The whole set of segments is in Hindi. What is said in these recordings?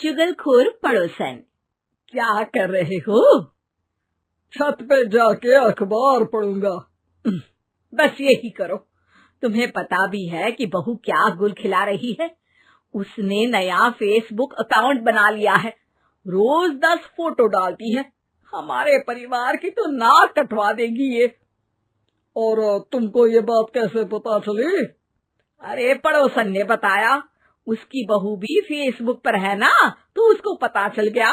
चुगलखोर पड़ोसन। क्या कर रहे हो? छत पे जाके अखबार पढ़ूंगा। बस यही करो। तुम्हें पता भी है कि बहू क्या गुल खिला रही है? उसने नया फेसबुक अकाउंट बना लिया है। रोज 10 फोटो डालती है। हमारे परिवार की तो नाक कटवा देगी ये। और तुमको ये बात कैसे पता चली? अरे पड़ोसन ने बताया। उसकी बहू भी फेसबुक पर है ना, तो उसको पता चल गया।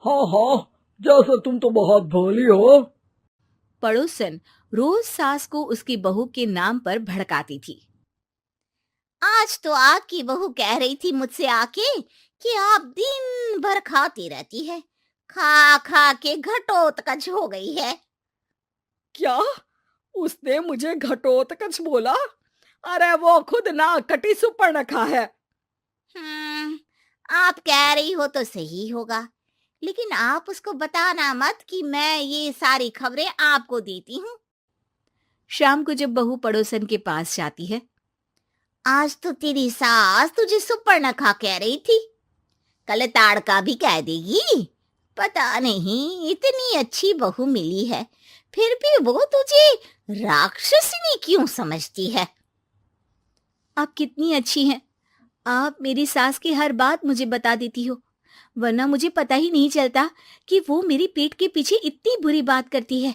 हाँ हाँ, जैसे तुम तो बहुत भोली हो। पड़ोसन रोज सास को उसकी बहू के नाम पर भड़काती थी। आज तो आपकी बहू कह रही थी मुझसे आके कि आप दिन भर खाती रहती है, खा खा के घटोत्कच हो गई है। क्या? उसने मुझे घटोत्कच बोला? अरे वो खुद ना कटी सुपर्णखा है। आप कह रही हो तो सही होगा, लेकिन आप उसको बताना मत कि मैं ये सारी खबरें आपको देती हूँ। शाम को जब बहू पड़ोसन के पास जाती है, आज तो तेरी सास तुझे सुपर्णखा कह रही थी, कल ताड़का भी कह देगी। पता नहीं इतनी अच्छी बहू मिली है, फिर भी वो तुझे राक्षसनी क्यों समझती है? आप कितनी अच्छी हैं। आप मेरी सास की हर बात मुझे बता देती हो, वरना मुझे पता ही नहीं चलता कि वो मेरी पीठ के पीछे इतनी बुरी बात करती है।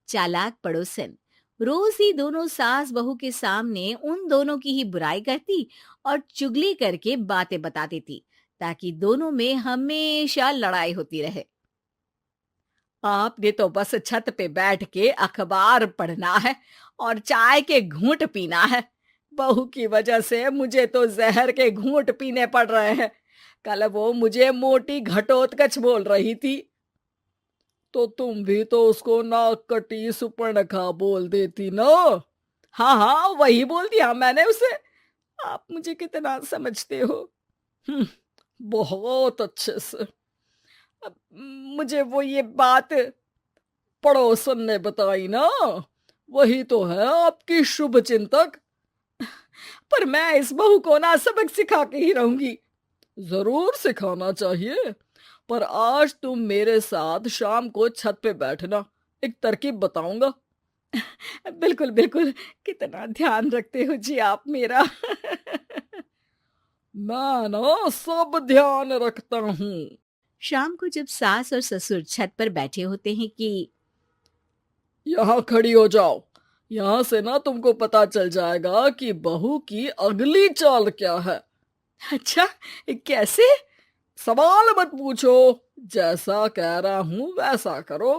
चालाक पड़ोसन रोज ही दोनों सास बहू के सामने उन दोनों की ही बुराई करती और चुगली करके बातें बता देती, ताकि दोनों में हमेशा लड़ाई होती रहे। आपने तो बस छत पे बैठ के अखबार पढ़ना है और चाय के घूंट पीना है। बहू की वजह से मुझे तो जहर के घूंट पीने पड़ रहे हैं। कल वो मुझे मोटी घटोत्कच बोल रही थी। तो तुम भी तो उसको नाक कटी सुपर्णखा बोल देती ना। हाँ हाँ, वही बोल दिया मैंने उसे। आप मुझे कितना समझते हो। बहुत अच्छे से। अब मुझे वो ये बात पड़ोसन ने बताई ना, वही तो है आपकी शुभ चिंतक। पर मैं इस बहू को ना सबक सिखा के ही रहूंगी। जरूर सिखाना चाहिए, पर आज तुम मेरे साथ शाम को छत पे बैठना, एक तरकीब बताऊंगा। बिल्कुल बिल्कुल, कितना ध्यान रखते हो जी आप मेरा। मैं ना सब ध्यान रखता हूँ। शाम को जब सास और ससुर छत पर बैठे होते हैं कि यहाँ खड़ी हो जाओ, यहाँ से ना तुमको पता चल जाएगा कि बहू की अगली चाल क्या है। अच्छा, कैसे? सवाल मत पूछो, जैसा कह रहा हूं वैसा करो।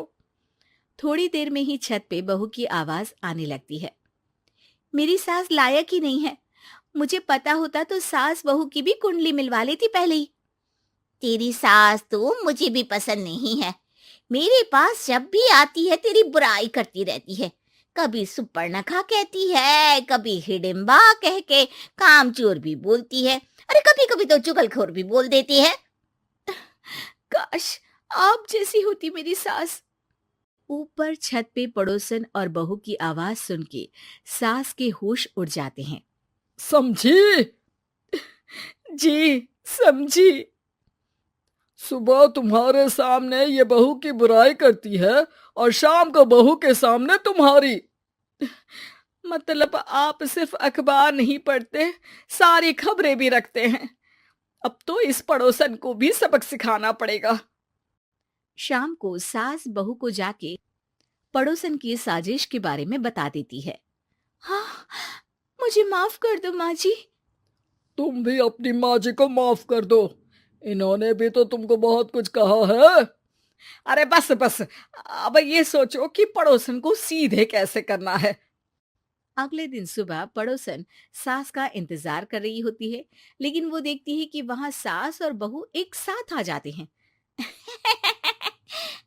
थोड़ी देर में ही छत पे बहू की आवाज आने लगती है। मेरी सास लायक ही नहीं है। मुझे पता होता तो सास बहू की भी कुंडली मिलवा लेती पहले ही। तेरी सास तो मुझे भी पसंद नहीं है। मेरे पास जब भी आती है तेरी बुराई करती रहती है। कभी सुपर्णखा कहती है, कभी हिडिंबा कह के कामचोर भी बोलती है, अरे कभी कभी तो चुगलखोर भी बोल देती है। काश आप जैसी होती मेरी सास। ऊपर छत पे पड़ोसन और बहू की आवाज सुन के सास के होश उड़ जाते हैं। समझी? जी समझी। सुबह तुम्हारे सामने ये बहू की बुराई करती है और शाम को बहू के सामने तुम्हारी। मतलब आप सिर्फ अखबार नहीं पढ़ते, सारी खबरें भी रखते हैं। अब तो इस पड़ोसन को भी सबक सिखाना पड़ेगा। शाम को सास बहू को जाके पड़ोसन की साजिश के बारे में बता देती है। हाँ, मुझे माफ कर दो माँ जी। तुम भी अपनी माँ जी को माफ कर दो, इन्होंने भी तो तुमको बहुत कुछ कहा है। अरे बस बस, अब ये सोचो कि पड़ोसन को सीधे कैसे करना है। अगले दिन सुबह पड़ोसन सास का इंतजार कर रही होती है, लेकिन वो देखती है कि वहां सास और बहू एक साथ आ जाते हैं।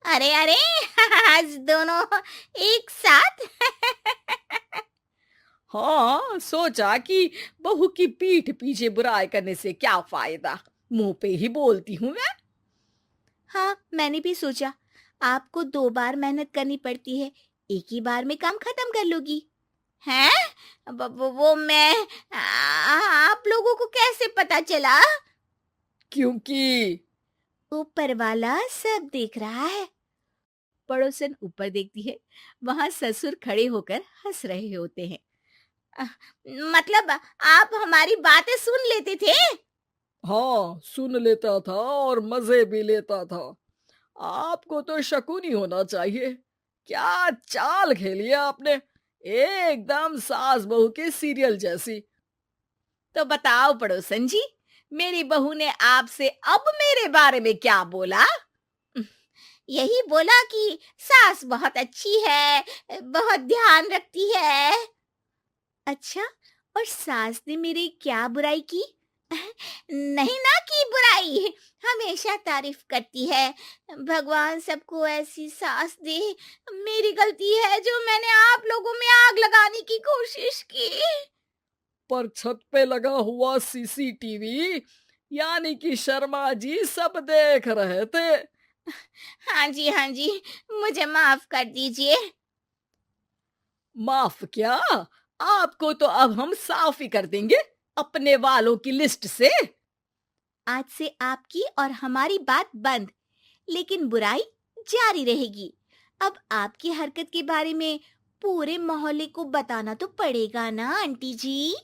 अरे अरे आज दोनों एक साथ। हाँ, सोचा कि बहू की पीठ पीछे बुराई करने से क्या फायदा, मुंह पे ही बोलती हूँ मैं। हाँ, मैंने भी सोचा आपको 2 बार मेहनत करनी पड़ती है, एक ही बार में काम खत्म कर लोगी। हैं? वो मैं आप लोगों को कैसे पता चला? क्योंकि ऊपर वाला सब देख रहा है। पड़ोसन ऊपर देखती है, वहां ससुर खड़े होकर हंस रहे होते हैं। मतलब आप हमारी बातें सुन लेते थे? हाँ, सुन लेता था और मजे भी लेता था। आपको तो शकुनी होना चाहिए। क्या चाल खेली है आपने, एकदम सास बहू के सीरियल जैसी। तो बताओ पड़ोसन जी, मेरी बहू ने आपसे अब मेरे बारे में क्या बोला? यही बोला कि सास बहुत अच्छी है, बहुत ध्यान रखती है। अच्छा, और सास ने मेरी क्या बुराई की? नहीं ना की बुराई, हमेशा तारीफ करती है। भगवान सबको ऐसी सास दे। मेरी गलती है जो मैंने आप लोगों में आग लगाने की कोशिश की। पर छत पे लगा हुआ सीसीटीवी यानी कि शर्मा जी सब देख रहे थे। हाँ जी, मुझे माफ कर दीजिए। माफ क्या, आपको तो अब हम साफ ही कर देंगे अपने वालों की लिस्ट से। आज से आपकी और हमारी बात बंद, लेकिन बुराई जारी रहेगी। अब आपकी हरकत के बारे में पूरे मोहल्ले को बताना तो पड़ेगा ना आंटी जी।